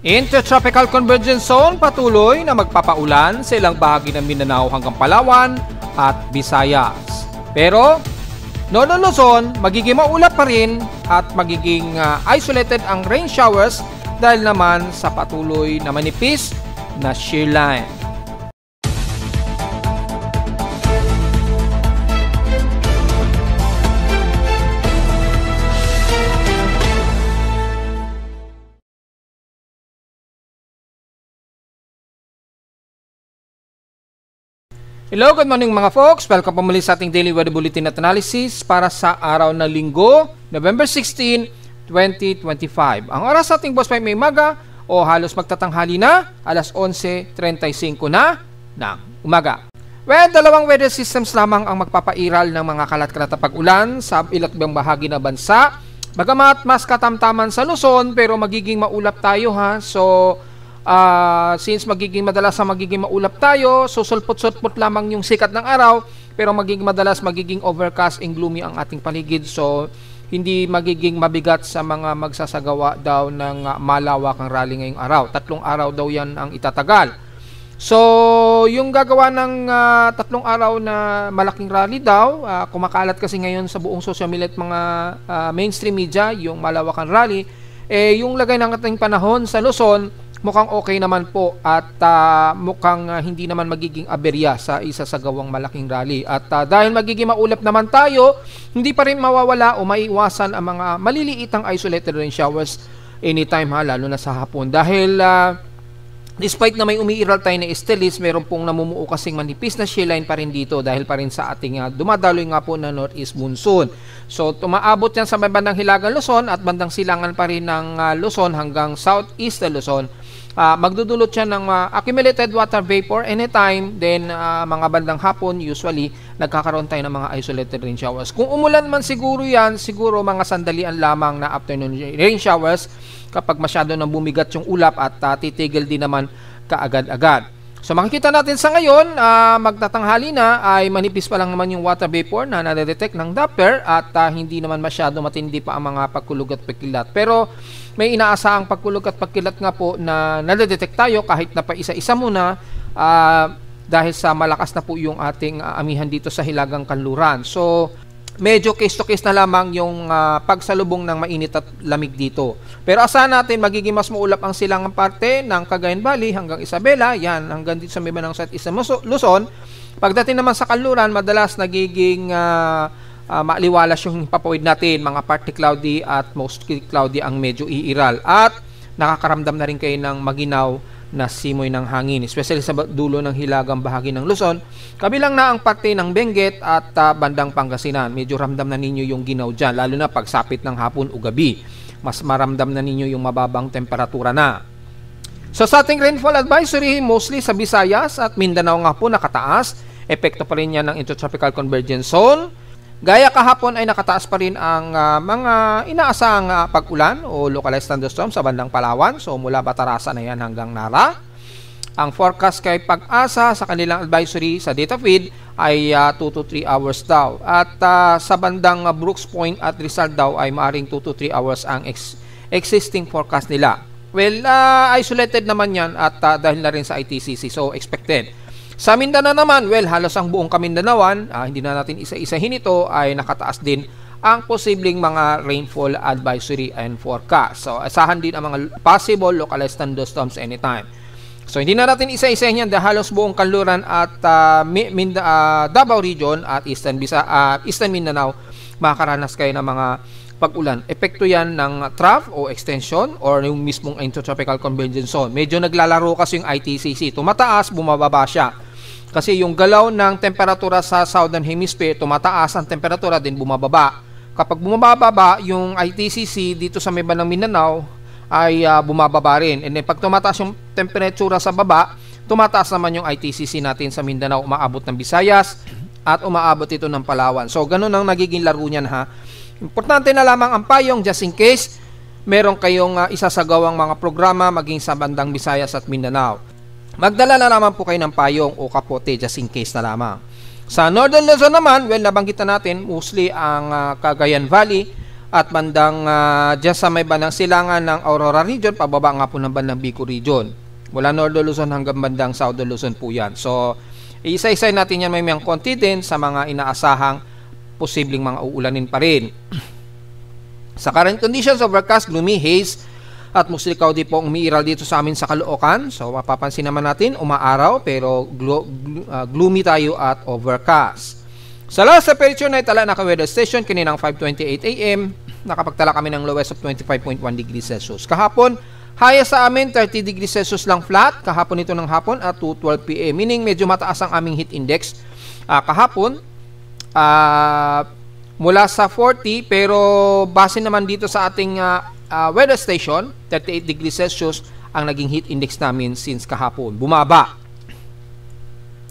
Intertropical Convergence Zone patuloy na magpapaulan sa ilang bahagi ng Mindanao hanggang Palawan at Visayas. Pero, Northern Luzon, magiging maulap pa rin at magiging isolated ang rain showers dahil naman sa patuloy na manipis na shear line. Hello, good morning mga folks. Welcome po muli sa ating Daily Weather Bulletin at Analysis para sa araw ng Linggo, November 16, 2025. Ang oras sa ating boss may maga o halos magtatanghali na, alas 11:35 na ng umaga. Well, dalawang weather systems lamang ang magpapairal ng mga kalat-kalat na pag-ulan sa iba't ibang bahagi ng bansa. Bagamat mas katamtaman sa Luzon, pero magiging maulap tayo ha. So, since magiging maulap tayo, susulpot-sulpot lamang yung sikat ng araw, pero magiging overcast and gloomy ang ating paligid. So, hindi magiging mabigat sa mga magsasagawa daw ng malawakang rally ngayong araw. 3 araw daw yan ang itatagal. So, yung gagawa ng 3 araw na malaking rally daw, kumakalat kasi ngayon sa buong social media at mga mainstream media, yung malawakan rally, yung lagay ng ating panahon sa Luzon, mukhang okay naman po at mukhang hindi naman magiging aberya sa isa sa gawang malaking rally. At dahil magiging maulap naman tayo, hindi pa rin mawawala o maiiwasan ang mga maliliitang isolated rain showers anytime ha, lalo na sa hapon. Dahil despite na may umiiral tayo na estelis, meron pong namumuo kasing manipis na shear line pa rin dito dahil pa rin sa ating dumadaloy nga po na northeast monsoon. So tumaabot yan sa may bandang Hilagang Luzon at bandang silangan pa rin ng Luzon hanggang southeast na Luzon. Magdudulot siya ng accumulated water vapor anytime, then mga bandang hapon usually nagkakaroon tayo ng mga isolated rain showers. Kung umulan man siguro yan, siguro mga sandalian lamang na afternoon rain showers kapag masyado nang bumigat yung ulap at titigil din naman kaagad-agad. So makikita natin sa ngayon, magtatanghali na ay manipis pa lang naman yung water vapor na nadedetect ng Doppler at hindi naman masyado matindi pa ang mga pagkulog at pagkilat. Pero may inaasahang pagkulog at pagkilat nga po na nadedetect tayo kahit na pa isa-isa muna dahil sa malakas na po yung ating amihan dito sa Hilagang Kanluran. So medyo case to case na lamang yung pagsalubong ng mainit at lamig dito. Pero asahan natin magiging mas maulap ang silangang parte ng Cagayan Valley hanggang Isabela, yan hanggang dito sa may bandang southeast Luzon. Pagdating naman sa Kanluran, madalas nagiging maaliwalas yung papawid natin, mga partly cloudy at mostly cloudy ang medyo iiral. At nakakaramdam na rin kayo ng maginaw na simoy ng hangin, especially sa dulo ng hilagang bahagi ng Luzon. Kabilang na ang parte ng Benguet at bandang Pangasinan. Medyo ramdam na ninyo yung ginaw dyan, lalo na pagsapit ng hapon o gabi. Mas maramdam na ninyo yung mababang temperatura na. So sa ating rainfall advisory, mostly sa Visayas at Mindanao nga po nakataas. Epekto pa rin yan ng Intertropical Convergence Zone. Gaya kahapon ay nakataas pa rin ang mga inaasahang pag-ulan o localized thunderstorm sa bandang Palawan. So mula Batarasan na yan hanggang Nara. Ang forecast kay Pag-asa sa kanilang advisory sa data feed ay 2 to 3 hours daw. At sa bandang Brooks Point at Rizal daw ay maaring 2 to 3 hours ang existing forecast nila. Well, isolated naman yan at dahil na rin sa ITCC, so expected. Sa Mindanao naman, well, halos ang buong Kamindanaoan, hindi na natin isa-isahin ito, ay nakataas din ang posibleng mga rainfall advisory and forecast. So, asahan din ang mga possible localized thunderstorms anytime. So, hindi na natin isa-isahin yan dahil halos buong Kanluran at Davao Region at Eastern Mindanao makakaranas kayo ng mga pag-ulan. Epekto yan ng trough o extension or yung mismong Intertropical Convergence Zone. Medyo naglalaro kasi yung ITCC. Tumataas, bumababa siya. Kasi yung galaw ng temperatura sa Southern Hemisphere, tumataas ang temperatura din bumababa. Kapag bumababa yung ITCC dito sa may bandang Mindanao ay bumababa rin. And then pag tumataas yung temperatura sa baba, tumataas naman yung ITCC natin sa Mindanao, umaabot ng Visayas at umaabot ito ng Palawan. So ganun ang nagiging laro niyan ha. Importante na lamang ang payong just in case meron kayong isasagawang mga programa maging sa bandang Visayas at Mindanao. Magdala na naman po kayo ng payong o kapote just in case na lamang. Sa Northern Luzon naman, well, nabanggit na natin mostly ang Cagayan Valley at bandang dyan sa may bandang silangan ng Aurora region, pababa nga po ng bandang Bicol region. Mula Northern Luzon hanggang bandang Southern Luzon po yan. So, isa-isay natin yan may konti din sa mga inaasahang posibleng mga uulanin pa rin. Sa current conditions, overcast, gloomy, haze, at mostly cloudy po ang umiiral dito sa amin sa Caloocan. So, mapapansin naman natin, umaaraw, pero gloomy tayo at overcast. Sa last temperature na itala na ka-weather station, kaninang 5:28 AM, nakapagtala kami ng lowest of 25.1 degrees Celsius. Kahapon, highest sa amin, 30 degrees Celsius lang flat. Kahapon ito ng hapon at 2:12 PM. Meaning, medyo mataas ang aming heat index. Kahapon, mula sa 40, pero base naman dito sa ating weather station, 38 degrees Celsius ang naging heat index namin since kahapon. Bumaba.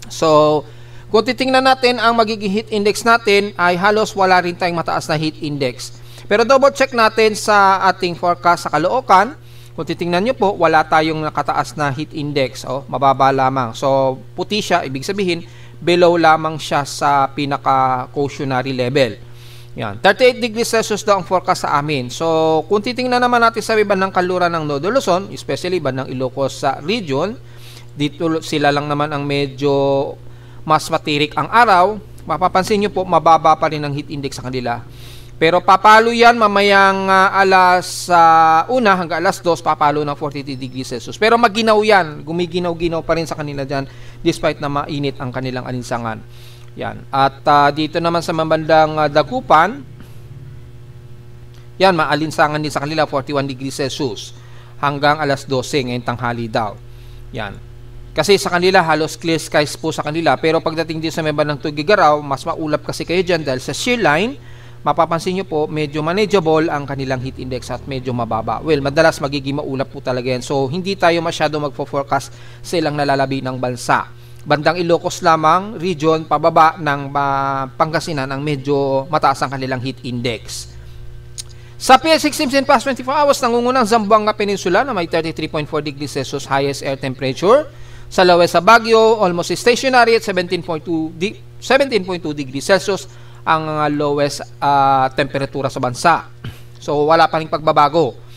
So, kung titingnan natin ang magiging heat index natin ay halos wala rin tayong mataas na heat index. Pero double check natin sa ating forecast sa Caloocan. Kung titingnan nyo po, wala tayong nakataas na heat index. Mababa lamang. So, puti siya. Ibig sabihin, below lamang siya sa pinaka-cautionary level. Yan. 38 degrees Celsius daw ang forecast sa amin. So, kung titingnan naman natin sa bandang kanluran ng Northern Luzon, especially bandang Ilocos sa region, dito sila lang naman ang medyo mas matirik ang araw. Mapapansin nyo po, mababa pa rin ang heat index sa kanila. Pero papalo yan mamayang alas 1 hanggang alas 2, papalo ng 43 degrees Celsius. Pero maginaw yan, gumiginaw-ginaw pa rin sa kanila dyan despite na mainit ang kanilang alinsangan. Yan. At dito naman sa mabandang Dagupan, yan, maalinsangan din sa kanila, 41 degrees Celsius hanggang alas 12 ngayong tanghali daw. Yan. Kasi sa kanila, halos clear skies po sa kanila. Pero pagdating din sa may bandang Tugigaraw, mas maulap kasi kayo dyan dahil sa shear line, mapapansin nyo po, medyo manageable ang kanilang heat index at medyo mababa. Well, madalas magiging maulap po talaga yan. So, hindi tayo masyado magpo-forecast sa ilang nalalabi ng bansa. Bandang Ilocos lamang, region, pababa ng Pangasinan ang medyo mataas ang kanilang heat index. Sa PL16 in past 24 hours, nangungunang Zamboanga Peninsula na may 33.4 degrees Celsius highest air temperature. Sa lowest sa Baguio, almost stationary at 17.2 degrees Celsius ang lowest temperatura sa bansa. So, wala pa rin pagbabago.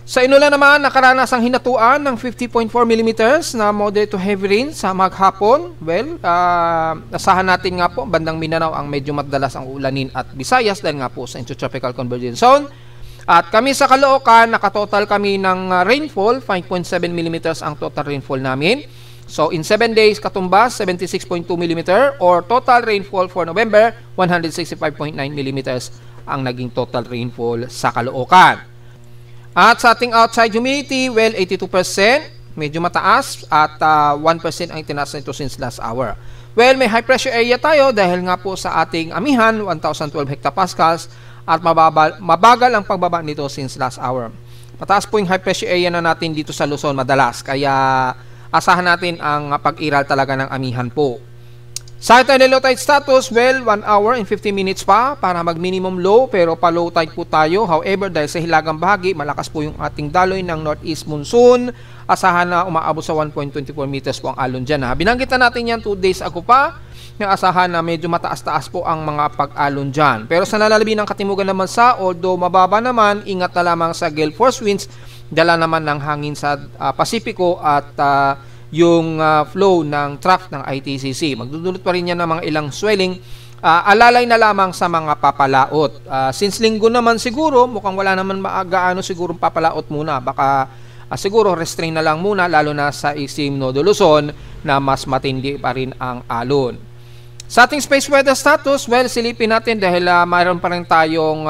Sa Iloilo naman, nakaranas ang hinatuan ng 50.4 mm na moderate to heavy rain sa maghapon. Well, asahan natin nga po, bandang Mindanao ang medyo madalas ang ulanin at Visayas dahil nga po sa Intertropical Convergence Zone. At kami sa Caloocan, nakatotal kami ng rainfall, 5.7 mm ang total rainfall namin. So, in 7 days, katumbas, 76.2 mm or total rainfall for November, 165.9 mm ang naging total rainfall sa Caloocan. At sa ating outside humidity, well, 82%, medyo mataas at 1% ang itinaas nito since last hour. Well, may high pressure area tayo dahil nga po sa ating amihan, 1,012 hectopascals at mabagal ang pagbaba nito since last hour. Mataas po yung high pressure area na natin dito sa Luzon madalas, kaya asahan natin ang pag-iral talaga ng amihan po. Sa ating low tide status, well, 1 hour and 50 minutes pa para mag-minimum low pero pa-low tide po tayo. However, dahil sa hilagang bahagi, malakas po yung ating daloy ng northeast monsoon. Asahan na umaabot sa 1.24 meters po ang alon dyan. Binanggit na natin yan 2 days ago pa. Yung asahan na medyo mataas-taas po ang mga pag-alon dyan. Pero sa nalalabi ng katimugan ng bansa, although mababa naman, ingat na lamang sa gale force winds, dala naman ng hangin sa Pasipiko at yung flow ng trough ng ITCC. Magdudulot pa rin yan ng mga ilang swelling. Alalay na lamang sa mga papalaot. Since linggo naman siguro, mukhang wala naman gaano siguro papalaot muna. Baka siguro restrain na lang muna, lalo na sa Isim Nodo Luzon na mas matindi pa rin ang alon. Sa ating space weather status, well, silipin natin dahil mayroon pa rin tayong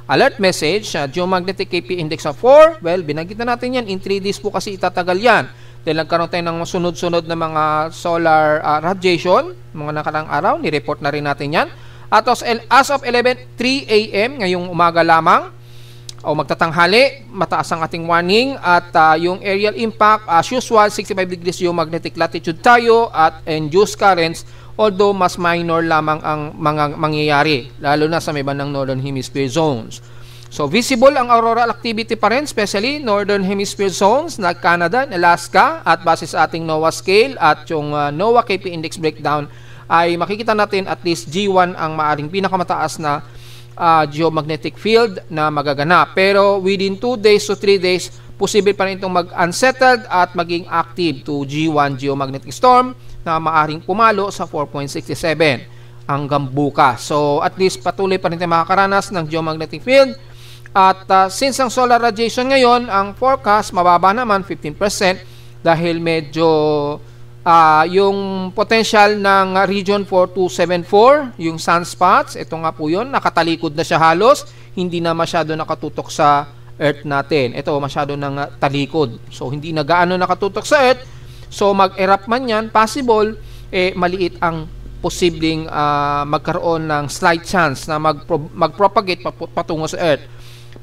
alert message. Geomagnetic KP index of 4. Well, binanggit na natin yan. In 3 days po kasi itatagal yan. Dahil nagkaroon tayo ng sunod-sunod na mga solar radiation, mga nakarang araw, nireport na rin natin yan. At as of 11:03 AM, ngayong umaga lamang, o magtatanghali, mataas ang ating warning at yung aerial impact, as usual, 65 degrees geomagnetic latitude tayo at induced currents, although mas minor lamang ang mga mangyayari, lalo na sa may bandang Northern Hemisphere zones. So, visible ang auroral activity pa rin, especially Northern Hemisphere zones na Canada, Alaska, at base sa ating NOAA scale at yung NOAA KP index breakdown, ay makikita natin at least G1 ang maaring pinakamataas na geomagnetic field na magaganap. Pero within 2 days to 3 days, posible pa rin itong mag-unsettled at maging active to G1 geomagnetic storm na maaring pumalo sa 4.67 hanggang bukas. So at least patuloy pa rin tayo makakaranas ng geomagnetic field. At since ang solar radiation ngayon, ang forecast mababa naman 15% dahil medyo yung potential ng region 4274, yung sunspots, ito nga po yun, nakatalikod na siya halos, hindi na masyado nakatutok sa Earth natin. Ito, masyado nang talikod. So, hindi na gaano nakatutok sa Earth. So, mag-erupt man yan, possible, maliit ang posibleng magkaroon ng slight chance na mag-propagate patungo sa Earth.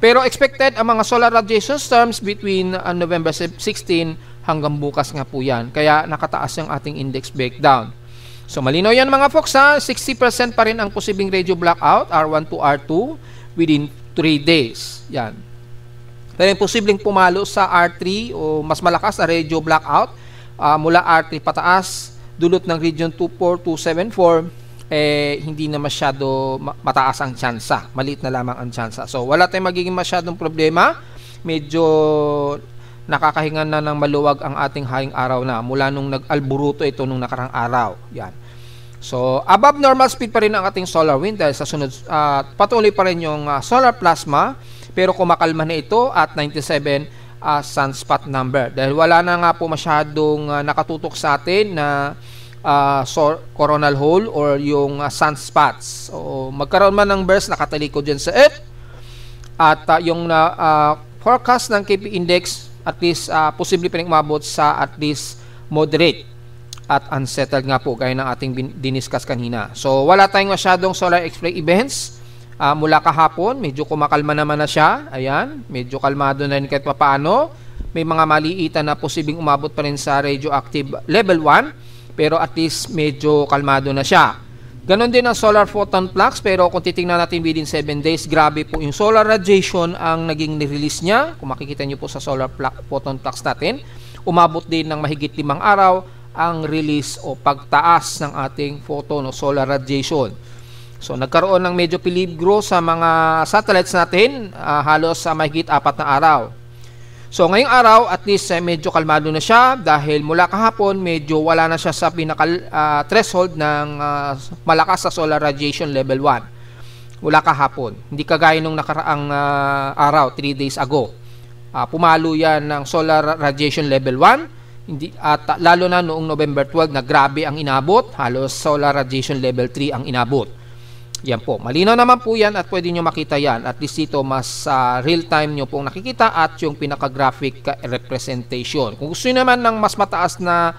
Pero expected ang mga solar radiation storms between November 16 hanggang bukas nga po yan. Kaya nakataas yung ating index breakdown. So malinaw yan mga folks ha. 60% pa rin ang posibleng radio blackout, R1 to R2, within 3 days. Yan. Pero yung posibleng pumalo sa R3 o mas malakas na radio blackout mula R3 pataas, dulot ng region 24274, hindi na masyado mataas ang tsansa. Maliit na lamang ang tsansa. So wala tayong magiging masyadong problema. Medyo nakakahinga na ng maluwag ang ating haring araw na mula nung nag-alburuto ito nung nakarang araw. Yan. So, above normal speed pa rin ang ating solar wind dahil sa sunod, patuloy pa rin yung solar plasma, pero kumakalma na ito at 97 sunspot number. Dahil wala na nga po masyadong nakatutok sa atin na coronal hole or yung sunspots. So, magkaroon man ng burst, nakatalikod dyan sa Earth. At yung forecast ng KP index, at least posible pa rin umabot sa at least moderate at unsettled nga po gaya ng ating diniscuss kanina. So wala tayong masyadong solar X-ray events mula kahapon. Medyo kumakalma naman na siya. Ayan, medyo kalmado na rin kahit papaano. May mga maliitan na posibleng umabot pa rin sa radioactive level 1, pero at least medyo kalmado na siya. Ganon din ang solar photon flux, pero kung titingnan natin within 7 days, grabe po yung solar radiation ang naging nirelease niya. Kung makikita nyo po sa solar photon flux natin, umabot din ng mahigit 5 araw ang release o pagtaas ng ating photon o solar radiation. So nagkaroon ng medyo peligro sa mga satellites natin, halos sa mahigit 4 na araw. So ngayong araw, at least medyo kalmado na siya dahil mula kahapon medyo wala na siya sa threshold ng malakas sa solar radiation level 1. Mula kahapon. Hindi kagaya nung nakaraang araw, 3 days ago. Pumalo yan ng solar radiation level 1. At lalo na noong November 12 na grabe ang inabot, halos solar radiation level 3 ang inabot. Yan po. Malinaw naman po yan at pwede nyo makita yan. At least dito mas real time nyo pong nakikita at yung pinaka-graphic representation. Kung gusto nyo naman ng mas mataas na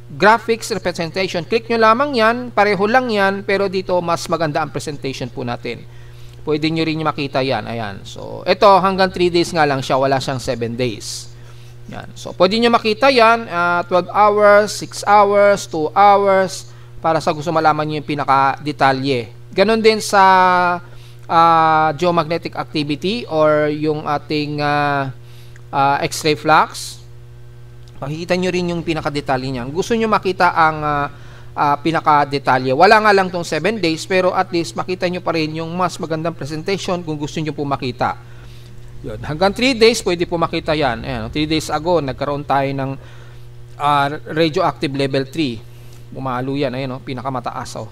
graphics representation, click nyo lamang yan. Pareho lang yan, pero dito mas maganda ang presentation po natin. Pwede nyo rin makita yan. Ayan. So, ito hanggang 3 days nga lang siya. Wala siyang 7 days. Yan. So, pwede nyo makita yan. 12 hours, 6 hours, 2 hours, para sa gusto malaman nyo yung pinaka-detalye. Ganon din sa geomagnetic activity or yung ating X-ray flux. Makikita nyo rin yung pinaka-detalye niya. Gusto nyo makita ang pinaka-detalye. Wala nga lang tong 7 days, pero at least makita nyo pa rin yung mas magandang presentation kung gusto nyo po makita. Yun. Hanggang 3 days, pwede po makita yan. Ayan, 3 days ago, nagkaroon tayo ng radioactive level 3. Bumalo yan, ayun, pinakamataas,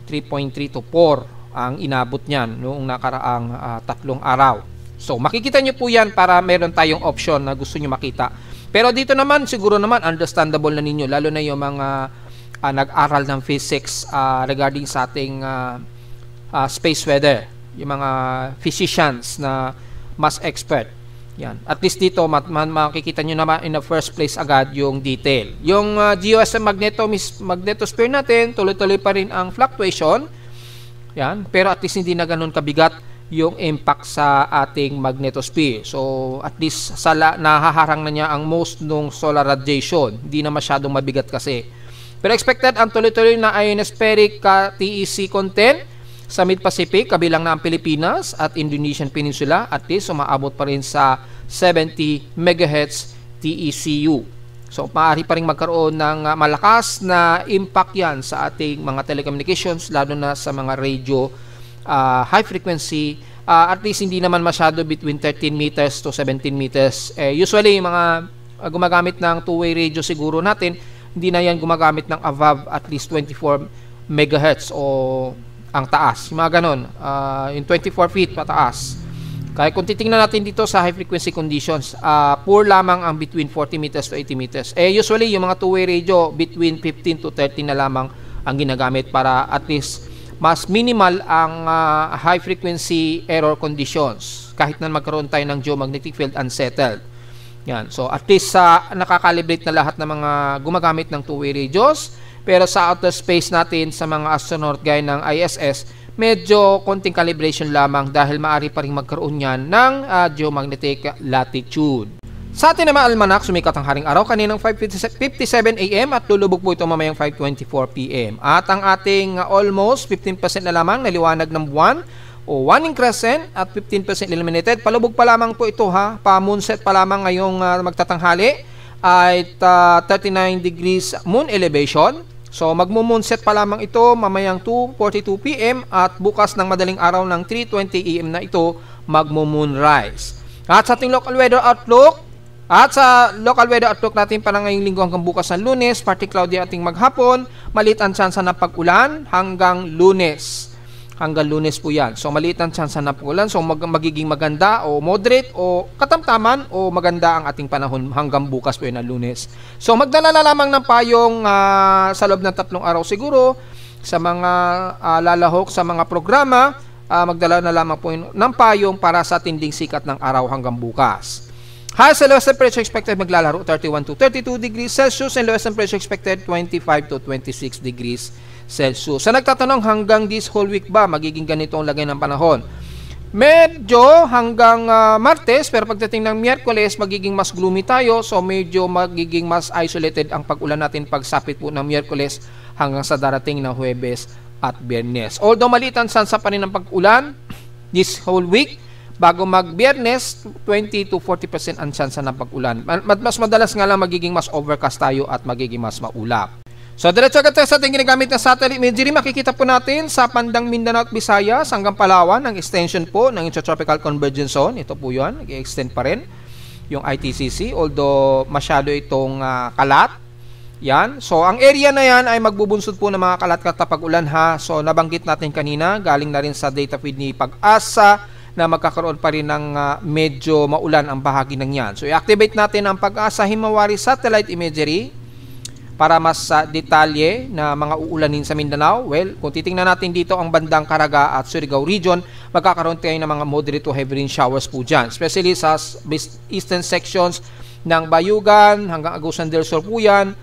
3.3 to 4 ang inabot niyan noong nakaraang 3 araw. So, makikita nyo po yan para meron tayong option na gusto nyo makita. Pero dito naman, siguro naman, understandable na ninyo, lalo na yung mga nag-aral ng physics regarding sa ating space weather. Yung mga physicians na mas expert. Yan. At least dito, makikita nyo naman in the first place agad yung detail. Yung GOSM magnetosphere natin, tuloy-tuloy pa rin ang fluctuation. Yan. Pero at least hindi na ganun kabigat yung impact sa ating magnetosphere. So, at least nahaharang na niya ang most nung solar radiation. Hindi na masyadong mabigat kasi. Pero expected ang tuloy-tuloy na ionospheric TEC content sa Mid-Pacific, kabilang na ang Pilipinas at Indonesian Peninsula, at least umaabot pa rin sa 70 MHz TECU. So, maaari pa rin magkaroon ng malakas na impact yan sa ating mga telecommunications, lalo na sa mga radio high frequency, at least hindi naman masyado between 13 meters to 17 meters. Usually, yung mga gumagamit ng two-way radio siguro natin, hindi na yan gumagamit ng above at least 24 megahertz o ang taas. Yung mga ganon, yung 24 feet pataas. Kaya kung titingnan natin dito sa high frequency conditions, poor lamang ang between 40 meters to 80 meters. Usually, yung mga two-way radio, between 15 to 30 na lamang ang ginagamit para at least mas minimal ang high frequency error conditions kahit na magkaroon tayo ng geomagnetic field unsettled. Yan. So, at least nakakalibrate na lahat ng mga gumagamit ng two-way radios. Pero sa outer space natin, sa mga astronaut gaya ng ISS, medyo konting calibration lamang dahil maaari pa rin magkaroon yan ng geomagnetic latitude. Sa atin naman almanak, sumikat ang haring araw kaninang 5:57 AM at lulubog po ito mamayang 5:24 PM. At ang ating almost 15% na lamang na liwanag ng buwan o waning crescent at 15% illuminated. Palubog pa lamang po ito ha, pa-moonset pa lamang ngayong magtatanghali at 39 degrees moon elevation. So magmo-moonset pa lamang ito mamayang 2:42 PM at bukas ng madaling araw ng 3:20 AM na ito magmo-moonrise. At sa ating local weather outlook, natin para ngayong linggo hanggang bukas ng Lunes, partly cloudy ating maghapon, maliit ang tsansa ng pag-ulan hanggang Lunes. Hanggang Lunes po yan. So maliit ang tsansa ng pag-ulan, so magiging maganda o moderate o katamtaman o maganda ang ating panahon hanggang bukas po yun ng Lunes. So magdala na lamang ng payong sa loob ng 3 araw siguro sa mga lalahok sa mga programa, magdala na lamang po yun ng payong para sa tinding sikat ng araw hanggang bukas. High sa lowest temperature expected maglalaro 31 to 32 degrees Celsius and lowest temperature expected 25 to 26 degrees Celsius. Sa nagtatanong hanggang this whole week ba magiging ganito ang lagay ng panahon? Medyo hanggang Martes, pero pagdating ng Miyerkules magiging mas gloomy tayo, so medyo magiging mas isolated ang pag-ulan natin pagsapit po ng Miyerkules hanggang sa darating na Huwebes at Biyernes. Although maliit ang sansa pa rin ng pag-ulan this whole week, bago mag-Biyernes, 20 to 40% ang tsansa ng pag-ulan. Mas madalas nga lang magiging mas overcast tayo at magiging mas maulap. So, diretso agad tayo sa ating ginagamit na satellite imagery. Makikita po natin sa pandang Mindanao at Visayas hanggang Palawan ang extension po ng Intertropical Convergence Zone. Ito po yun, nag-extend pa rin yung ITCZ, although masyado itong kalat. Yan. So, ang area na yan ay magbubunsod po ng mga kalat-kalat na pag-ulan ha. So, nabanggit natin kanina, galing na rin sa data feed ni Pag-asa, na magkakaroon pa rin ng medyo maulan ang bahagi ng yan. So, i-activate natin ang Pag-asa Himawari Satellite Imagery para mas detalye na mga uulanin sa Mindanao. Well, kung titingnan natin dito ang bandang Caraga at Surigao region, magkakaroon tayo ng mga moderate to heavy rain showers po dyan. Especially sa eastern sections ng Bayugan hanggang Agusan del Sur po yan.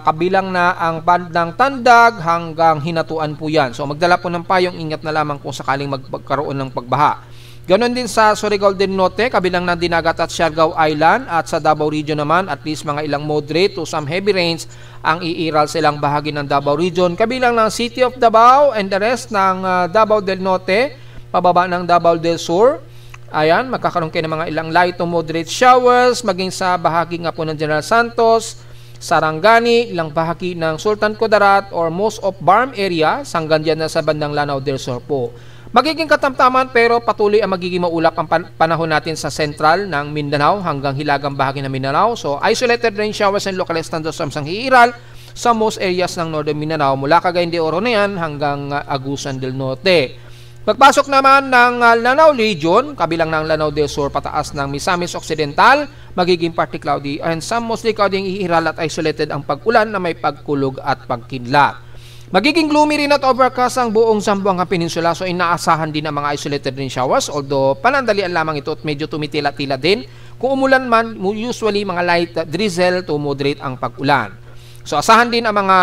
Kabilang na ang bandang Tandag hanggang Hinatuan po yan. So magdala po ng payong, ingat na lamang kung sakaling magkaroon ng pagbaha. Ganon din sa Surigao del Norte, kabilang ng Dinagat at Siargao Island, at sa Davao region naman at least mga ilang moderate to some heavy rains ang iiral silang bahagi ng Davao region, kabilang ng City of Davao and the rest ng Davao del Norte, pababa ng Davao del Sur. Ayan, magkakaroon kayo ng mga ilang light to moderate showers, maging sa bahagi nga po ng General Santos, Sarangani, ilang bahagi ng Sultan Kudarat or most of Barm area, hanggang dyan na sa bandang Lanao del Sur po. Magiging katamtaman pero patuloy ang magiging maulap ang panahon natin sa sentral ng Mindanao hanggang hilagang bahagi ng Mindanao. So isolated rain showers and localized thunderstorms ang hiiral sa most areas ng Northern Mindanao mula Cagayan de Oro na yan hanggang Agusan del Norte. Pagpasok naman ng Lanao region, kabilang ng Lanao del Sur pataas ng Misamis Occidental, magiging partly cloudy and some mostly cloudy ang ihiral at isolated ang pag-ulan na may pagkulog at pagkidlat. Magiging gloomy rin at overcast ang buong Zamboanga Peninsula, so inaasahan din ang mga isolated rain showers, although panandalian lamang ito at medyo tumitila-tila din. Kung umulan man, usually mga light drizzle to moderate ang pag-ulan. So asahan din ang mga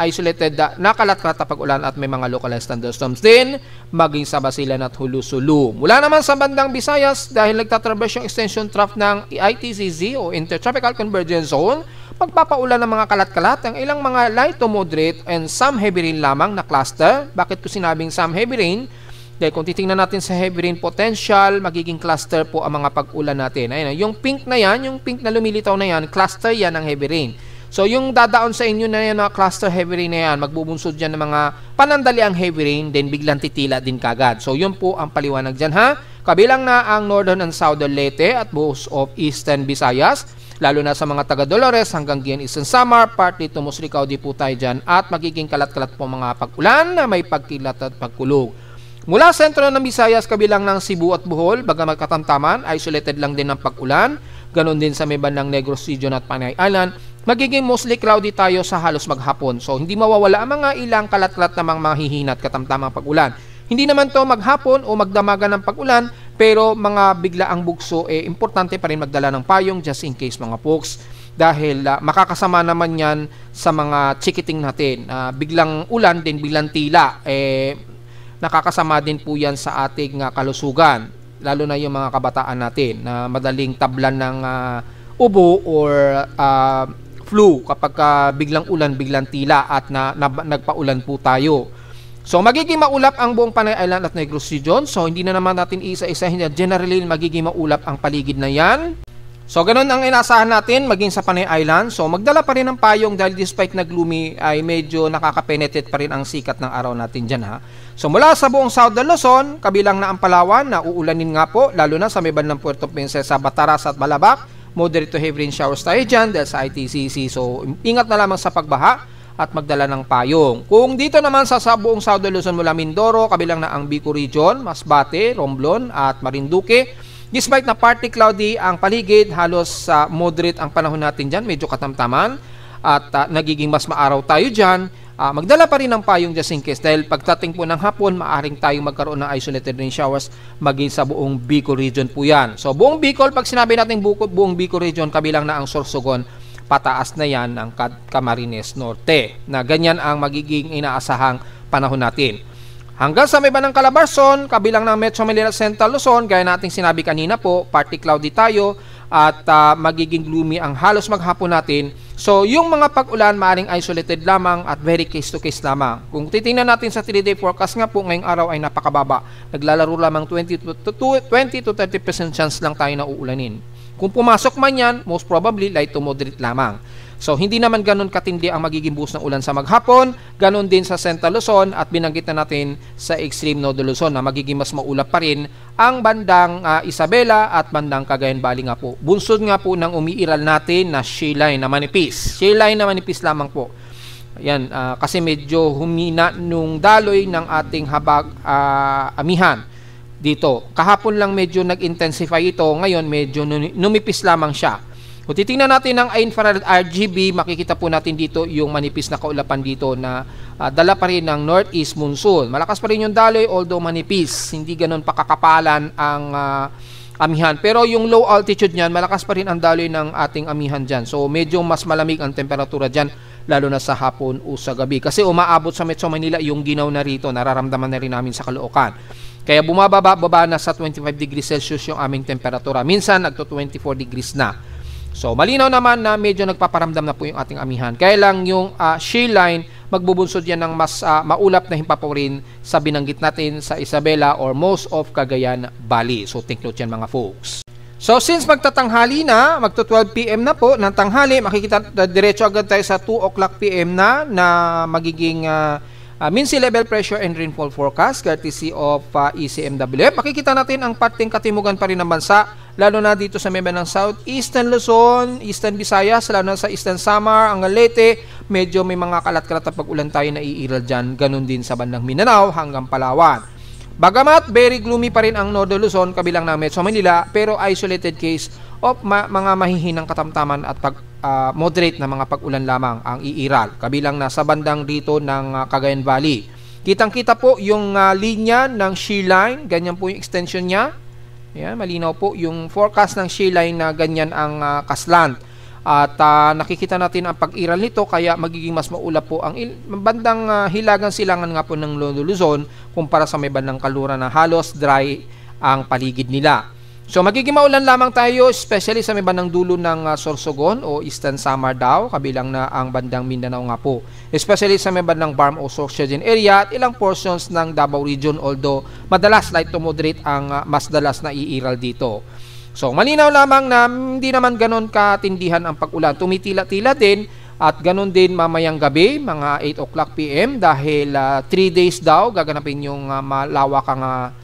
isolated na kalat-kalat na pag-ulan at may mga localized thunderstorms din, maging sa Basilan at Hulu-Sulu. Mula naman sa bandang Visayas, dahil nagtatraverse yung extension trough ng ITCZ o Intertropical Convergence Zone, magpapaulan ng mga kalat-kalat ang ilang mga light to moderate and some heavy rain lamang na cluster. Bakit ko sinabing some heavy rain? Dahil kung titingnan natin sa heavy rain potential, magiging cluster po ang mga pag-ulan natin. Ayun, yung pink na yan, yung pink na lumilitaw na yan, cluster yan ng heavy rain. So yung dadaon sa inyo na yan, mga cluster heavy rain na yan, magbubunsod dyan ng mga panandaliang heavy rain, then biglang titila din kagad. So yun po ang paliwanag dyan ha. Kabilang na ang northern and southern Leyte at most of eastern Visayas, lalo na sa mga taga Dolores hanggang Guian Eastern Samar, partly to Musricao di po tayo dyan, at magiging kalat-kalat po mga pag-ulan na may pagkilat at pagkulog. Mula sentro ng Visayas, kabilang ng Cebu at Bohol, bagamat katamtaman, isolated lang din ng pag-ulan. Ganon din sa may bandang Negros Region at Panay Island, magiging mostly cloudy tayo sa halos maghapon. So hindi mawawala ang mga ilang kalat-kalat namang mahihina at katamtamang pag-ulan. Hindi naman to maghapon o magdamagan ng pag-ulan, pero mga biglaang bugso, importante pa rin magdala ng payong just in case mga folks. Dahil makakasama naman yan sa mga chikiting natin. Biglang ulan din, biglang tila, nakakasama din po yan sa ating kalusugan. Lalo na yung mga kabataan natin na madaling tablan ng ubo or flu kapag biglang ulan, biglang tila at nagpaulan po tayo. So magiging maulap ang buong Panay Island at Negros Region. So hindi na naman natin isa-isahin. Generally magiging maulap ang paligid na yan. So ganun ang inasahan natin maging sa Panay Island. So magdala pa rin ng payong dahil despite na gloomy ay medyo nakaka-penetrate pa rin ang sikat ng araw natin dyan ha. So mula sa buong Southern Luzon, kabilang na ang Palawan na uulanin nga po, lalo na sa may bandang Puerto Princesa, Bataras at Balabac. Moderate to heavy rain showers tayo dyan dahil sa ITCC. So ingat na lamang sa pagbaha at magdala ng payong. Kung dito naman sa buong Southern Luzon mula Mindoro, kabilang na ang Bicol Region, Masbate, Romblon at Marinduque, despite na partly cloudy ang paligid, halos moderate ang panahon natin dyan, medyo katamtaman at nagiging mas maaraw tayo dyan. Magdala pa rin ng payong just in case dahil pagdating po ng hapon, maaring tayong magkaroon ng isolated rain showers maging sa buong Bicol Region po yan. So buong Bicol, pag sinabi natin buong Bicol Region, kabilang na ang Sorsogon, pataas na yan ang Camarines Norte, na ganyan ang magiging inaasahang panahon natin. Hanggang sa may bandang Calabarzon, kabilang ng Metro Manila Central Luzon, gaya nating sinabi kanina po, partly cloudy tayo at magiging gloomy ang halos maghapon natin. So, yung mga pag-ulan maaaring isolated lamang at very case-to-case lamang. Kung titingnan natin sa 3-day forecast nga po, ngayong araw ay napakababa. Naglalaro lamang 20 to 30% chance lang tayo na uulanin. Kung pumasok man yan, most probably light to moderate lamang. So, hindi naman ganun katindi ang magiging buhos ng ulan sa maghapon. Ganun din sa Central Luzon at binanggit na natin sa Extreme Northern Luzon na magiging mas maulap pa rin ang bandang Isabela at bandang Cagayan Valley nga po. Bunsod nga po ng umiiral natin na shale line na manipis. Shale line na manipis lamang po. Ayan, kasi medyo humina nung daloy ng ating habag amihan dito. Kahapon lang medyo nag-intensify ito. Ngayon medyo numipis lamang siya. Kung titingnan natin ang infrared RGB, makikita po natin dito yung manipis na kaulapan dito na dala pa rin ng northeast monsoon. Malakas pa rin yung daloy although manipis. Hindi ganun pakakapalan ang amihan. Pero yung low altitude niyan, malakas pa rin ang daloy ng ating amihan dyan. So medyo mas malamig ang temperatura dyan, lalo na sa hapon o sa gabi. Kasi umaabot sa Metro Manila yung ginaw na rito, nararamdaman na rin namin sa Caloocan. Kaya bumababa na sa 25 degrees Celsius yung aming temperatura. Minsan nagto 24 degrees na. So, malinaw naman na medyo nagpaparamdam na po yung ating amihan. Kaya lang yung shale line, magbubunsod yan ng mas maulap na himpaporin sa binanggit natin sa Isabela or most of Cagayan Valley. So, take note yan mga folks. So, since magtatanghali na, magto 12 PM na po ng tanghali, makikita diretso agad tayo sa 2 o'clock PM na magiging mean sea level pressure and rainfall forecast courtesy of ECMWF. Makikita natin ang parting katimugan pa rin ng bansa, lalo na dito sa may ng Southeastern Luzon, Eastern Visayas, lalo na sa Eastern Samar, ang Leyte, medyo may mga kalat-kalat na pag-ulan tayo na iiral dyan. Ganun din sa bandang Mindanao hanggang Palawan. Bagamat very gloomy pa rin ang Northern Luzon, kabilang ng Metro Manila, pero isolated case of mga mahihinang katamtaman at moderate na mga pag-ulan lamang ang iiral. Kabilang na sa bandang dito ng Cagayan Valley. Kitang-kita po yung linya ng shale line, ganyan po yung extension niya. Ayan, malinaw po yung forecast ng shale line na ganyan ang kaslant. At nakikita natin ang pag-iral nito kaya magiging mas maulap po ang bandang hilagang silangan nga po ng Luzon kumpara sa may bandang Kalura na halos dry ang paligid nila. So magiging maulan lamang tayo especially sa may bandang dulo ng Sorsogon o Eastern Samar daw, kabilang na ang bandang Mindanao nga po. Especially sa may bandang Barm o Sorsogon area at ilang portions ng Davao Region, although madalas light to moderate ang mas dalas na iiral dito. So malinaw lamang na hindi naman ganon katindihan ang pag-ulan. Tumitila-tila din At ganun din mamayang gabi, mga 8 o'clock PM dahil 3 days daw gaganapin yung malawakang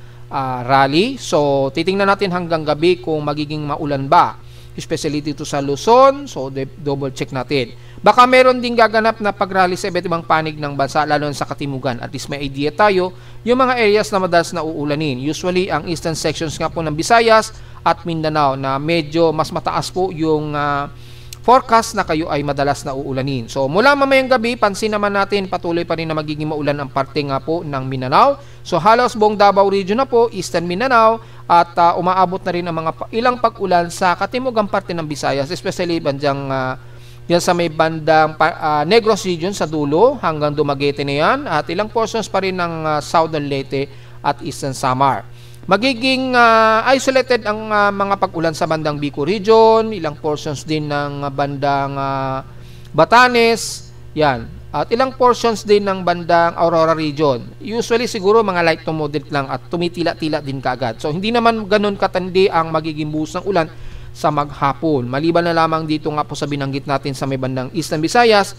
rally. So, titingnan natin hanggang gabi kung magiging maulan ba. Especially dito sa Luzon, so double check natin. Baka meron din gaganap na pag-rally sa iba't ibang panig ng bansa, lalo sa Katimugan. At least may idea tayo yung mga areas na madalas na uulanin. Usually, ang eastern sections nga po ng Visayas at Mindanao na medyo mas mataas po yung forecast na kayo ay madalas na uulanin. So, mula mamayang gabi, pansin naman natin patuloy pa rin na magiging maulan ang parte nga po ng Mindanao. So, halos buong Davao region na po, Eastern Mindanao, at umaabot na rin ang mga ilang pag-ulan sa katimugang parte ng Visayas, especially bandang yan sa may bandang Negros region sa dulo hanggang Dumaguete na yan, at ilang portions pa rin ng Southern Leyte at Eastern Samar. Magiging isolated ang mga pag-ulan sa bandang Bicol region, ilang portions din ng bandang Batanes, yan. At ilang portions din ng bandang Aurora region. Usually siguro mga light to moderate lang at tumitila-tila din kaagad. So hindi naman ganun katandi ang magiging buhos ng ulan sa maghapon. Maliban na lamang dito nga po sa binanggit natin sa may bandang Eastern Visayas,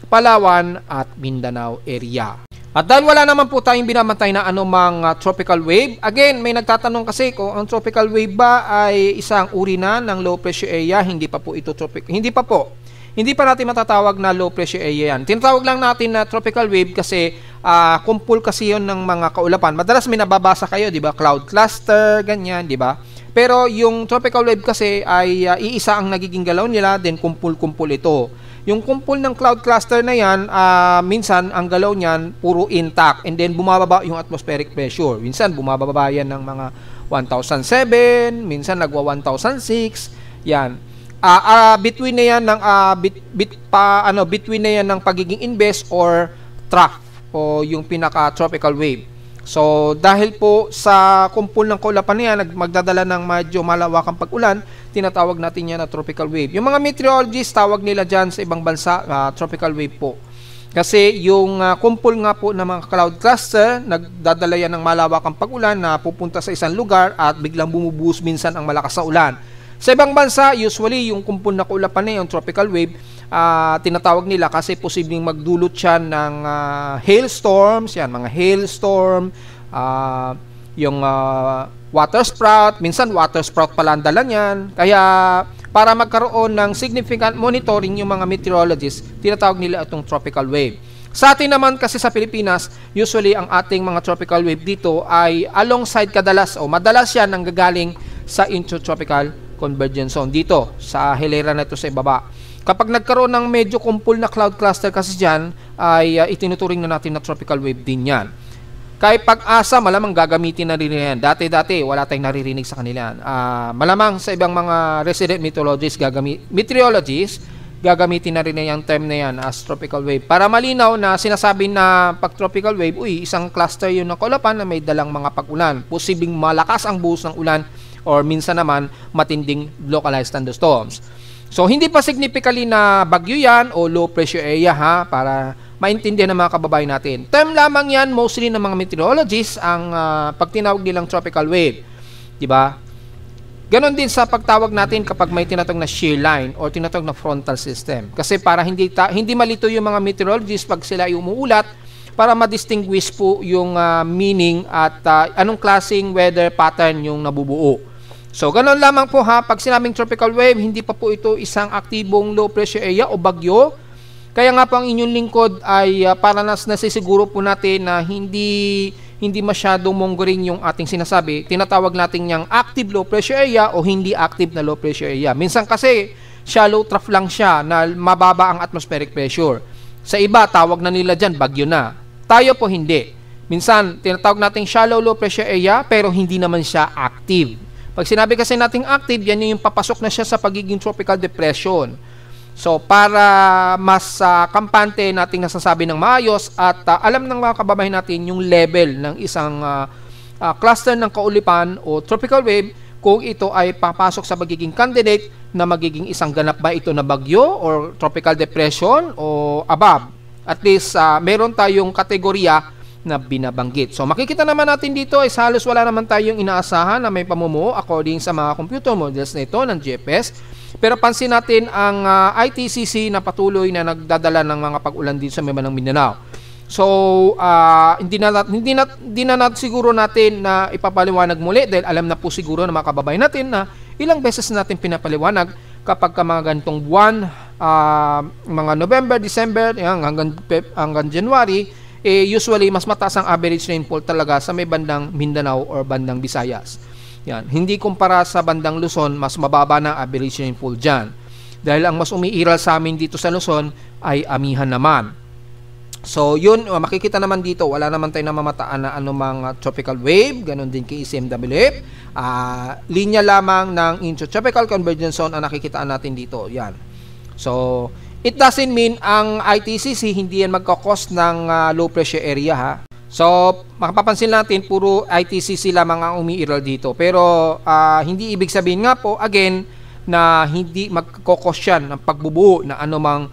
Palawan at Mindanao area. At dahil wala naman po tayong binamantay na anumang tropical wave, again, may nagtatanong kasi kung ang tropical wave ba ay isang uri na ng low pressure area. Hindi pa po ito tropical. Hindi pa po. Hindi pa natin matatawag na low pressure area yan. Tinatawag lang natin na tropical wave kasi kumpul kasi yon ng mga kaulapan. Madalas may nababasa kayo, di ba? Cloud cluster, ganyan, di ba? Pero yung tropical wave kasi ay iisa ang nagiging galaw nila, then kumpul-kumpul ito. Yung kumpul ng cloud cluster na yan, minsan ang galaw niyan puro intact, and then bumababa yung atmospheric pressure. Minsan bumababa yan ng mga 1,007, minsan nagwa 1,006. Yan. Between na yan ng between na yan ng pagiging inverse or trough o yung pinaka tropical wave. So, dahil po sa kumpul ng kaulapan niya, magdadala ng medyo malawakang pag-ulan, tinatawag natin yan na tropical wave. Yung mga meteorologists, tawag nila dyan sa ibang bansa, tropical wave po. Kasi yung kumpul nga po ng mga cloud cluster, nagdadala yan ng malawakang pag-ulan na pupunta sa isang lugar at biglang bumubuhos minsan ang malakas na ulan. Sa ibang bansa, usually yung kumpul na kaulapan niya, yung tropical wave, tinatawag nila kasi posibleng magdulot siya ng hailstorms, yan, mga hailstorm, yung water sprout, minsan water sprout pala ang dala niyan. Kaya para magkaroon ng significant monitoring yung mga meteorologists, tinatawag nila itong tropical wave. Sa atin naman kasi sa Pilipinas, usually ang ating mga tropical wave dito ay alongside kadalas o madalas yan ang gagaling sa intertropical convergence zone dito sa hilera na ito sa ibaba. Kapag nagkaroon ng medyo kumpul na cloud cluster kasi dyan, ay itinuturing na natin na tropical wave din yan. Kahit pag-asa, malamang gagamitin na rin yan. Dati-dati, wala tayong naririnig sa kanila. Malamang sa ibang mga resident meteorologists, gagamitin na rin yung term na yan as tropical wave. Para malinaw na sinasabi na pag tropical wave, isang cluster yun ng kaulapan na may dalang mga pag-ulan. Posibleng malakas ang buhos ng ulan or minsan naman matinding localized thunderstorms. So, hindi pa significantly na bagyo yan o low pressure area para maintindihan ng mga kababayan natin. Term lamang yan mostly ng mga meteorologists ang pag tinawag nilang tropical wave. Diba? Ganon din sa pagtawag natin kapag may tinatawag na shear line or tinatawag na frontal system. Kasi para hindi malito yung mga meteorologists pag sila ay umuulat, para ma-distinguish po yung meaning at anong klaseng weather pattern yung nabubuo. So, ganun lamang po pag sinabing tropical wave, hindi pa po ito isang aktibong low pressure area o bagyo. Kaya nga po ang inyong lingkod ay para nasisiguro po natin na hindi masyadong mongering yung ating sinasabi. Tinatawag natin yung active low pressure area o hindi active na low pressure area. Minsan kasi shallow trough lang siya na mababa ang atmospheric pressure. Sa iba, tawag na nila dyan, bagyo na. Tayo po hindi. Minsan, tinatawag natin shallow low pressure area pero hindi naman siya active. Pag sinabi kasi nating active, yan yung papasok na siya sa pagiging tropical depression. So, para mas kampante nating nasasabi ng maayos at alam ng mga kababayan natin yung level ng isang cluster ng kaulipan o tropical wave, kung ito ay papasok sa magiging candidate na magiging isang ganap ba ito na bagyo or tropical depression o above. At least, meron tayong kategorya na binabanggit. So, makikita naman natin dito ay halos wala naman tayong inaasahan na may pamumuo according sa mga computer models na ito ng GFS. Pero pansin natin ang ITCC na patuloy na nagdadala ng mga pag-ulan dito sa may bandang Mindanao. So, hindi na siguro natin na ipapaliwanag muli dahil alam na po siguro ng mga kababayan natin na ilang beses natin pinapaliwanag kapag ka mga ganitong buwan, mga November, December, hanggang January, usually mas mataas ang average rainfall talaga sa may bandang Mindanao or bandang Visayas. Yan. Hindi kumpara sa bandang Luzon, mas mababa na average rainfall dyan. Dahil ang mas umiiral sa amin dito sa Luzon ay amihan naman. So, yun, makikita naman dito, wala naman tayo namamataan na anumang tropical wave, ganun din kay ECMWF. Linya lamang ng intertropical convergence zone ang nakikitaan natin dito. Yan. So, it doesn't mean ang ITCC hindi yan magkakos ng low pressure area, ha. So, makapapansin natin, puro ITCC lamang ang umiiral dito. Pero, hindi ibig sabihin nga po, again, na hindi magkakos yan ng pagbubuo na anumang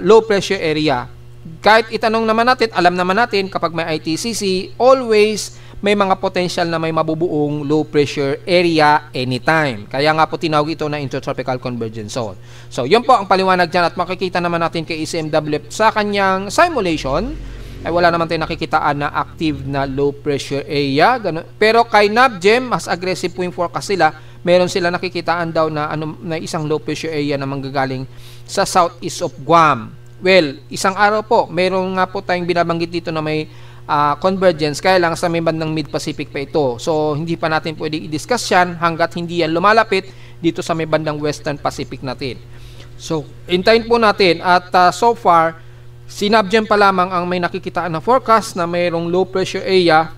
low pressure area. Kahit itanong naman natin, alam naman natin kapag may ITCC, always may mga potential na may mabubuong low pressure area anytime. Kaya nga po tinawag ito na intertropical convergence zone. So, yun po ang paliwanag dyan at makikita naman natin kay ECMWF sa kanyang simulation ay wala naman tayong nakikitaan na active na low pressure area. Ganun. Pero kay NABGEM, mas aggressive po yung forecast sila. Meron sila nakikitaan daw na, na isang low pressure area na manggagaling sa southeast of Guam. Well, isang araw po, meron nga po tayong binabanggit dito na may convergence, kaya lang sa may bandang Mid-Pacific pa ito. So, hindi pa natin pwede i-discuss yan hanggat hindi yan lumalapit dito sa may bandang Western Pacific natin. So, hintayin po natin at so far, si NABGEM pa lamang ang may nakikitaan na forecast na mayroong low pressure area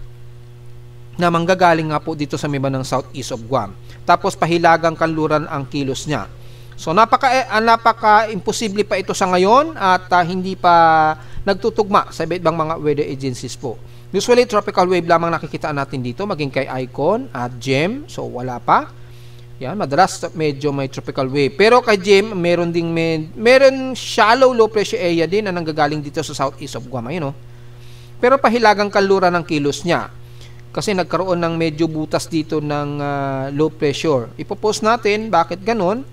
na manggagaling nga po dito sa may bandang southeast of Guam. Tapos, pahilagang kanluran ang kilos niya. So napaka-imposible pa ito sa ngayon at hindi pa nagtutugma sa iba't ibang mga weather agencies po. Usually tropical wave lamang nakikita natin dito, maging kay ICON at GEM. So wala pa. Yan, madalas medyo may tropical wave. Pero kay GEM, meron shallow low pressure area din na nanggagaling dito sa southeast of Guam, no? Pero pahilagang kanluran ng kilos niya. Kasi nagkaroon ng medyo butas dito ng low pressure. Ipopost natin bakit ganun.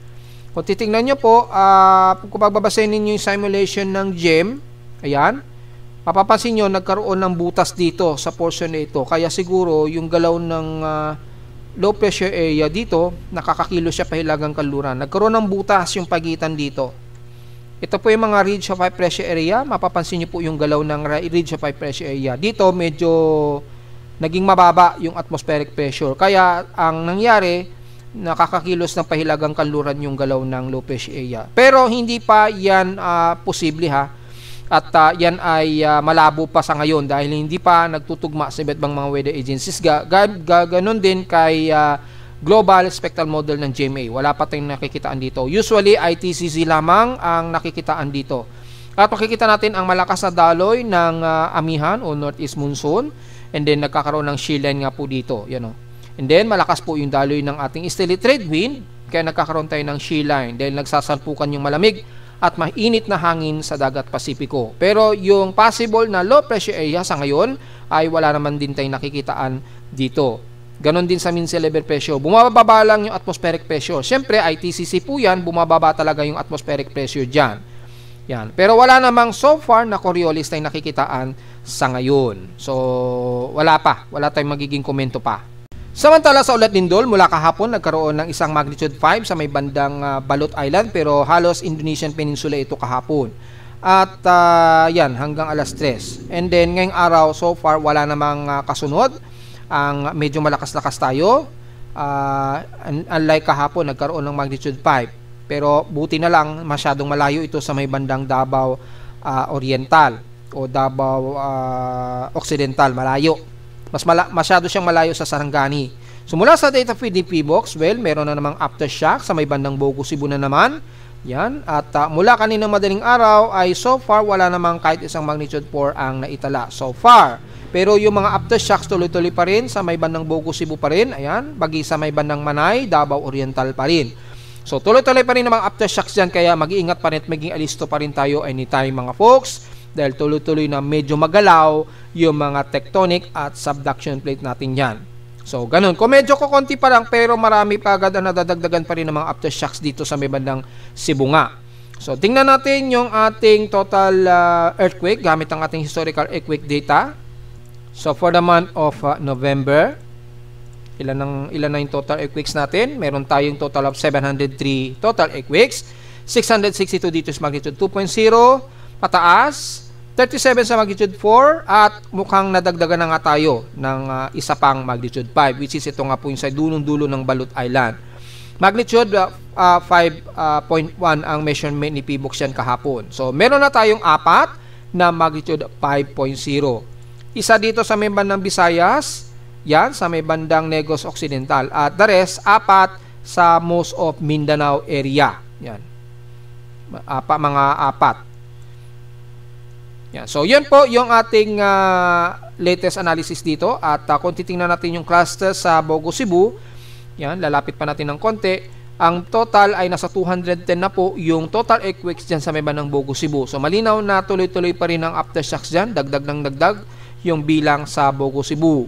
Kung titingnan nyo po, kung pagbabasahin ninyo yung simulation ng GEM, ayan, mapapansin nyo, nagkaroon ng butas dito sa portion na ito. Kaya siguro, yung galaw ng low pressure area dito, nakakakilo siya pahilagang kanluran. Nagkaroon ng butas yung pagitan dito. Ito po yung mga ridge of high pressure area. Mapapansin nyo po yung galaw ng ridge of high pressure area. Dito, medyo naging mababa yung atmospheric pressure. Kaya, ang nangyari, nakakakilos ng pahilagang kanluran yung galaw ng low pressure area. Pero hindi pa yan posible, ha. At yan ay malabo pa sa ngayon dahil hindi pa nagtutugma sa iba't ibang mga weather agencies. Ganon din kay Global Spectral Model ng GMA. Wala pa tayong nakikitaan dito. Usually, ITCC lamang ang nakikitaan dito. At makikita natin ang malakas na daloy ng amihan o northeast monsoon. And then, nagkakaroon ng shear line nga po dito. Yan, o. And then, malakas po yung daloy ng ating easterly trade wind, kaya nagkakaroon tayo ng shear line dahil nagsasalpukan yung malamig at mainit na hangin sa dagat Pasipiko. Pero yung possible na low pressure area sa ngayon ay wala naman din tayong nakikitaan dito. Ganon din sa mean sea level pressure. Bumababa lang yung atmospheric pressure. Siyempre, ITCC po yan, bumababa talaga yung atmospheric pressure dyan. Yan. Pero wala namang so far na Coriolis tayong nakikitaan sa ngayon. So, wala pa. Wala tayong magiging komento pa. Samantala sa ulat lindol, mula kahapon nagkaroon ng isang magnitude 5 sa may bandang Balot Island pero halos Indonesian Peninsula ito kahapon. At yan, hanggang alas 3. And then ngayong araw, so far wala namang kasunod. Ang medyo malakas-lakas tayo. Unlike kahapon, nagkaroon ng magnitude 5. Pero buti na lang, masyadong malayo ito sa may bandang Davao Oriental o Davao Occidental, malayo. Masyado siyang malayo sa Sarangani. So mula sa data feed ni PBOX, well, meron na namang aftershock sa may bandang Bogo, Cebu na naman. Yan. At mula kaninang madaling araw ay so far wala namang kahit isang magnitude 4 ang naitala so far. Pero yung mga aftershocks tuloy-tuloy pa rin sa may bandang Bogo, Cebu pa rin. Ayan. Bagi sa may bandang Manay, Davao Oriental pa rin. So tuloy-tuloy pa rin namang aftershocks dyan. Kaya mag-iingat pa rin at maging alisto pa rin tayo anytime mga folks. Dahil tuloy-tuloy na medyo magalaw yung mga tectonic at subduction plate natin yan. So, ganun. Kung medyo kukunti pa lang, pero marami pa agad ang nadadagdagan pa rin ng mga aftershocks dito sa may bandang Cebu nga. So, tingnan natin yung ating total earthquake gamit ang ating historical earthquake data. So, for the month of November, ilan na yung total earthquakes natin? Meron tayong total of 703 total earthquakes. 662 dito sa magnitude 2.0, pataas, 37 sa magnitude 4, at mukhang nadagdagan na nga tayo ng isa pang magnitude 5, which is ito nga po yung sa dulong-dulo ng Balut Island. Magnitude 5.1 ang measurement ni PBOX yan kahapon. So, meron na tayong 4 na magnitude 5.0. Isa dito sa may bandang Visayas, yan, sa may bandang Negros Occidental. At the rest, 4 sa most of Mindanao area. Yan. Mga 4. Yan. So, yun po yung ating latest analysis dito. At kung titingnan natin yung cluster sa Bogo, Cebu, yan, lalapit pa natin ng konti. Ang total ay nasa 210 na po yung total earthquakes dyan sa may bandang Bogo, Cebu. So, malinaw na tuloy-tuloy pa rin ang aftershocks dyan. Dagdag ng dagdag yung bilang sa Bogo, Cebu.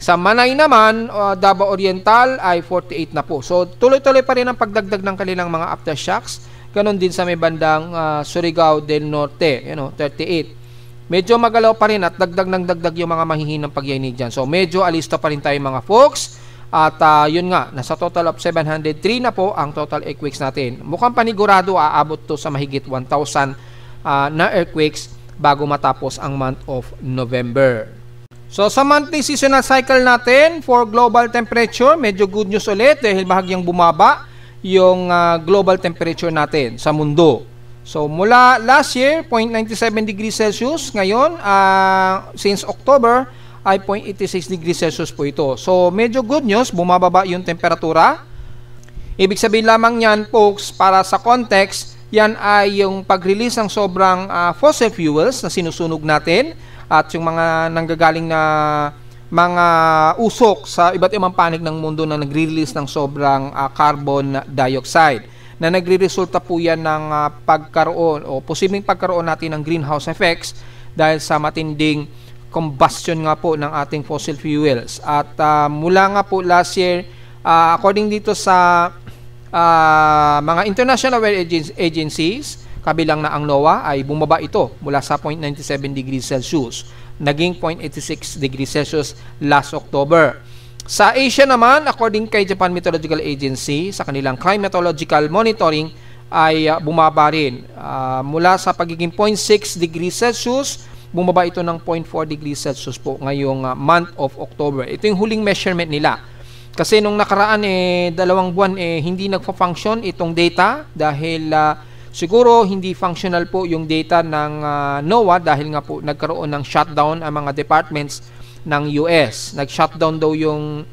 Sa Manay naman, Davao Oriental ay 48 na po. So, tuloy-tuloy pa rin ang pagdagdag ng kanilang mga aftershocks. Ganon din sa may bandang Surigao del Norte, 38. Medyo magalaw pa rin at dagdag ng dagdag yung mga manghihinang pagyanig dyan. So, medyo alista pa rin tayo mga folks. At yun nga, nasa total of 703 na po ang total earthquakes natin. Mukhang panigurado aabot to sa mahigit 1,000 na earthquakes bago matapos ang month of November. So, sa monthly seasonal cycle natin for global temperature, medyo good news ulit dahil bahagyang bumaba yung global temperature natin sa mundo. So, mula last year, 0.97 degrees Celsius. Ngayon, since October, ay 0.86 degrees Celsius po ito. So, medyo good news, bumababa yung temperatura. Ibig sabihin lamang yan, folks, para sa context, yan ay yung pag-release ng sobrang fossil fuels na sinusunog natin at yung mga nanggagaling na mga usok sa iba't ibang panig ng mundo na nagre-release ng sobrang carbon dioxide na nagre-resulta po yan ng pagkaroon o posibleng pagkaroon natin ng greenhouse effects dahil sa matinding combustion nga po ng ating fossil fuels. At mula nga po last year, according dito sa mga international weather agencies, kabilang na ang NOAA, ay bumaba ito mula sa 0.97 degrees Celsius. Naging 0.86 degrees Celsius last October. Sa Asia naman, according kay Japan Meteorological Agency, sa kanilang climatological monitoring ay bumaba rin. Mula sa pagiging 0.6 degrees Celsius, bumaba ito ng 0.4 degrees Celsius po ngayong month of October. Ito yung huling measurement nila. Kasi nung nakaraan, 2 buwan, hindi nagfa-function itong data dahil siguro hindi functional po yung data ng NOAA dahil nga po nagkaroon ng shutdown ang mga departments ng US. Nag-shutdown daw yung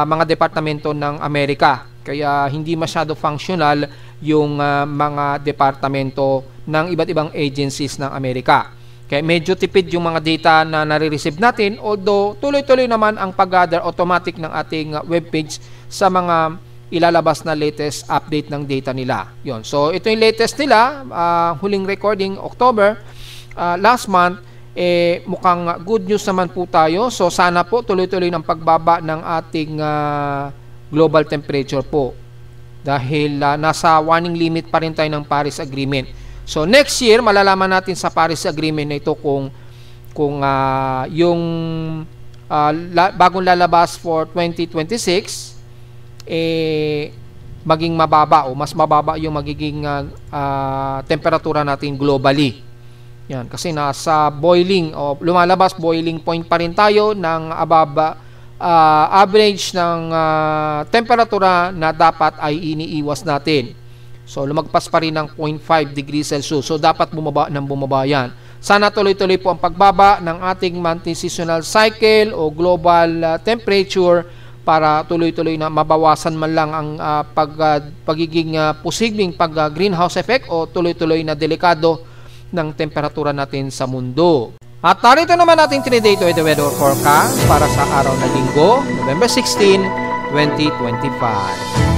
mga departamento ng Amerika. Kaya hindi masyado functional yung mga departamento ng iba't ibang agencies ng Amerika. Kaya medyo tipid yung mga data na nare-receive natin, although tuloy-tuloy naman ang pag-gather automatic ng ating webpage sa mga ilalabas na latest update ng data nila. Yon. So ito yung latest nila, huling recording October last month. Mukhang good news naman po tayo. So sana po tuloy-tuloy ng pagbaba ng ating global temperature po. Dahil nasa warning limit pa rin tayo ng Paris Agreement. So next year malalaman natin sa Paris Agreement na ito kung yung bagong lalabas for 2026 maging mababa o mas mababa yung magiging temperatura natin globally. Yan, kasi nasa boiling o lumalabas boiling point pa rin tayo ng above average ng temperatura na dapat ay iniiwas natin. So lumagpas pa rin ng 0.5 degrees Celsius. So dapat bumaba ng bumaba yan. Sana tuloy-tuloy po ang pagbaba ng ating monthly seasonal cycle o global temperature para tuloy-tuloy na mabawasan man lang ang pagiging posibleng greenhouse effect o tuloy-tuloy na delikado ng temperatura natin sa mundo. At narito naman ating 3-day weather forecast para sa araw na Linggo, November 16, 2025.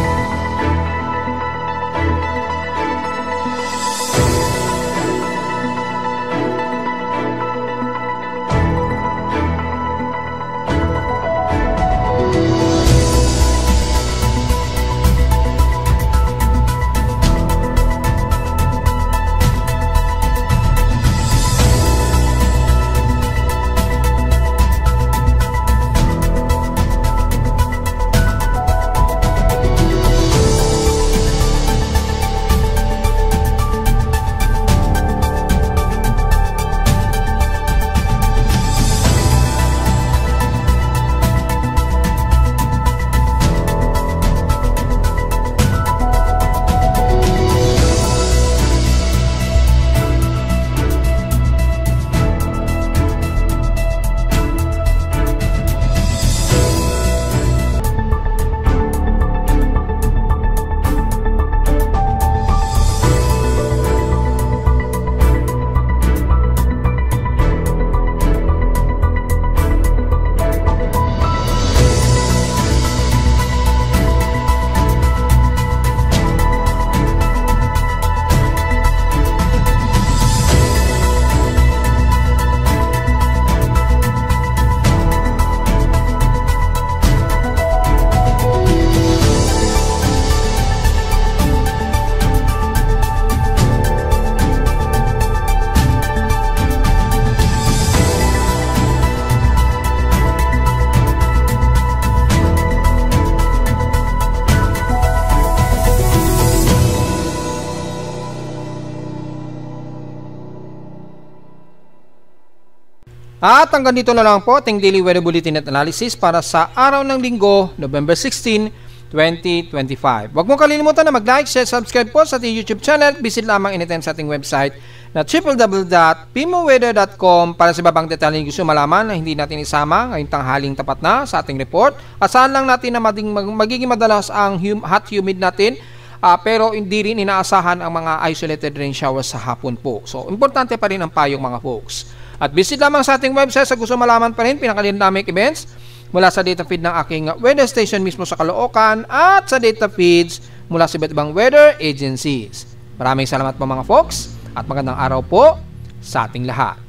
At hanggang dito na lang po ating Daily Weather Bulletin at Analysis para sa araw ng Linggo, November 16, 2025. Huwag mong kalilimutan na mag-like, share, subscribe po sa ating YouTube channel. Visit lamang anytime sa ating website na www.pimoweather.com para sa babang detalye gusto malaman na hindi natin isama ngayong tanghaling tapat na sa ating report. Asahan lang natin na magiging madalas ang hot humid natin, pero hindi rin inaasahan ang mga isolated rain showers sa hapon po. So, importante pa rin ang payong mga folks. At visit lamang sa ating website sa gusto malaman pa rin pinakadinamic events mula sa data feed ng aking weather station mismo sa Caloocan at sa data feeds mula sa iba't ibang weather agencies. Maraming salamat po mga folks at magandang araw po sa ating lahat.